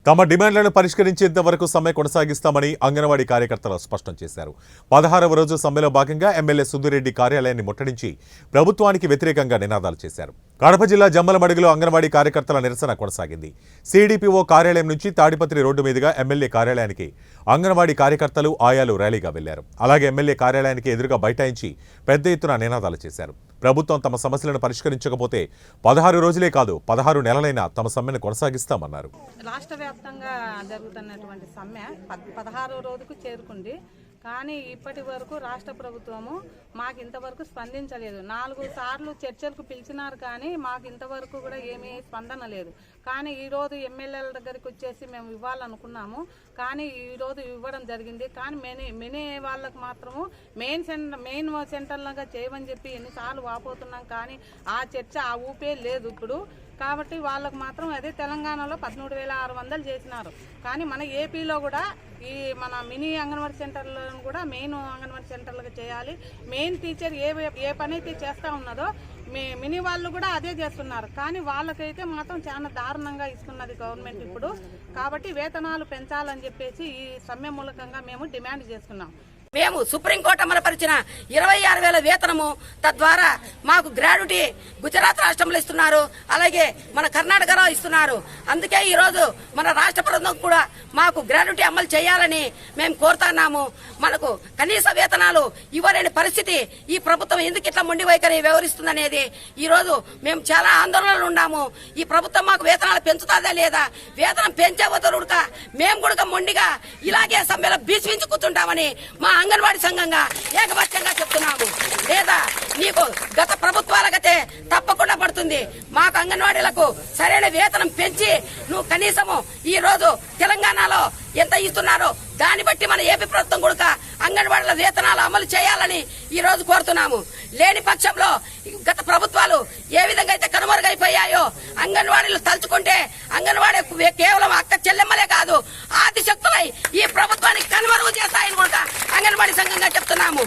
తమ డిమాండ్లను పరిష్కరించేంత వరకు సమ్మె కొనసాగిస్తామని అంగన్వాడీ కార్యకర్తలు స్పష్టం చేశారు. 16వ రోజు సమ్మెలో భాగంగా ఎమ్మెల్యే సుద్దిరెడ్డి కార్యాలయాన్ని ముట్టడించి ప్రభుత్వానికి వ్యతిరేకంగా నినాదాలు చేశారు. కడప జిల్లా జమ్మలమడుగులో అంగన్వాడీ కార్యకర్తల నిరసన కొనసాగింది. సిడిపిఓ కార్యాలయం నుంచి తాడిపత్రి రోడ్డు మీదుగా ఎమ్మెల్యే కార్యాలయానికి అంగన్వాడీ కార్యకర్తలు ఆయాలు ర్యాలీగా వెళ్లారు. అలాగే ఎమ్మెల్యే కార్యాలయానికి ఎదురుగా బైఠాయించి పెద్ద ఎత్తున నినాదాలు చేశారు. ప్రభుత్వం తమ సమస్యలను పరిష్కరించకపోతే 16 రోజులే కాదు 16 నెలలైనా తమ సమ్మెను కొనసాగిస్తామన్నారు. రాష్ట్ర వ్యాప్తంగా జరుగుతున్నటువంటి సమ్మె 16వ రోజుకు చేరుకుంది. కానీ ఇప్పటి వరకు రాష్ట్ర ప్రభుత్వము మాకు ఇంతవరకు స్పందించలేదు. 4 సార్లు చర్చలకు పిలిచినారు కానీ మాకు ఇంతవరకు కూడా ఏమీ స్పందన లేదు. కానీ ఈరోజు ఎమ్మెల్యేల దగ్గరికి వచ్చేసి మేము ఇవ్వాలనుకున్నాము. కానీ ఈరోజు ఇవ్వడం జరిగింది. కానీ మెనీ వాళ్ళకు మాత్రము మెయిన్ సెంటర్లుగా చేయమని చెప్పి ఎన్నిసార్లు వాపోతున్నాం. కానీ ఆ చర్చ ఆ ఊపే లేదు ఇప్పుడు. కాబట్టి వాళ్ళకు మాత్రం అదే తెలంగాణలో 13,600 చేసినారు. కానీ మన ఏపీలో కూడా ఈ మన మినీ అంగన్వాడీ సెంటర్లను కూడా మెయిన్ అంగన్వాడీ సెంటర్లుగా చేయాలి. మెయిన్ టీచర్ ఏ పని అయితే చేస్తూ ఉన్నదో మినీ వాళ్ళు కూడా అదే చేస్తున్నారు. కానీ వాళ్ళకైతే మాత్రం చాలా దారుణంగా ఇస్తున్నది గవర్నమెంట్ ఇప్పుడు. కాబట్టి వేతనాలు పెంచాలని చెప్పేసి ఈ సమ్మె మూలకంగా మేము డిమాండ్ చేస్తున్నాం. మేము సుప్రీంకోర్టు అమలుపరిచిన 26,000 వేతనము, తద్వారా మాకు గ్రాడ్యుటీ గుజరాత్ రాష్ట్రంలో ఇస్తున్నారు, అలాగే మన కర్ణాటకలో ఇస్తున్నారు. అందుకే ఈరోజు మన రాష్ట్ర ప్రభుత్వం కూడా మాకు గ్రాడ్యుటీ అమలు చేయాలని మేము కోరుతున్నాము. మనకు కనీస వేతనాలు ఇవ్వలేని పరిస్థితి ఈ ప్రభుత్వం ఎందుకు ఇట్లా మొండి వైఖరి వ్యవహరిస్తుందనేది ఈరోజు మేము చాలా ఆందోళనలు ఉన్నాము. ఈ ప్రభుత్వం మాకు వేతనాలు పెంచుతుందా లేదా, వేతనం పెంచే వదలుక మేము కూడా మొండిగా ఇలాగే సమ్మెలో బీసిపించి కూర్చుంటామని మా అంగన్వాడీ సంఘంగా ఏకపక్షంగా చెప్తున్నాము. లేదా నీకు గత ప్రభుత్వాలకైతే తప్పకుండా పడుతుంది. మాకు అంగన్వాడీలకు సరైన వేతనం పెంచి నువ్వు కనీసము ఈ రోజు తెలంగాణలో ఎంత ఇస్తున్నారో దాన్ని బట్టి మన ఏపీ ప్రభుత్వం కూడా అంగన్వాడీల వేతనాలు అమలు చేయాలని ఈ రోజు కోరుతున్నాము. లేని పక్షంలో గత ప్రభుత్వాలు ఏ విధంగా అయితే కనుమరుగైపోయాయో అంగన్వాడీలు తలుచుకుంటే అంగన్వాడీ కేవలం అక్క చెల్లెమ్మలే కాదు ఆదిశక్తులై ఈ ప్రభుత్వానికి కనుమరుగు చేస్తాయని కూడా అంగన్వాడీ సంఘంగా చెప్తున్నాము.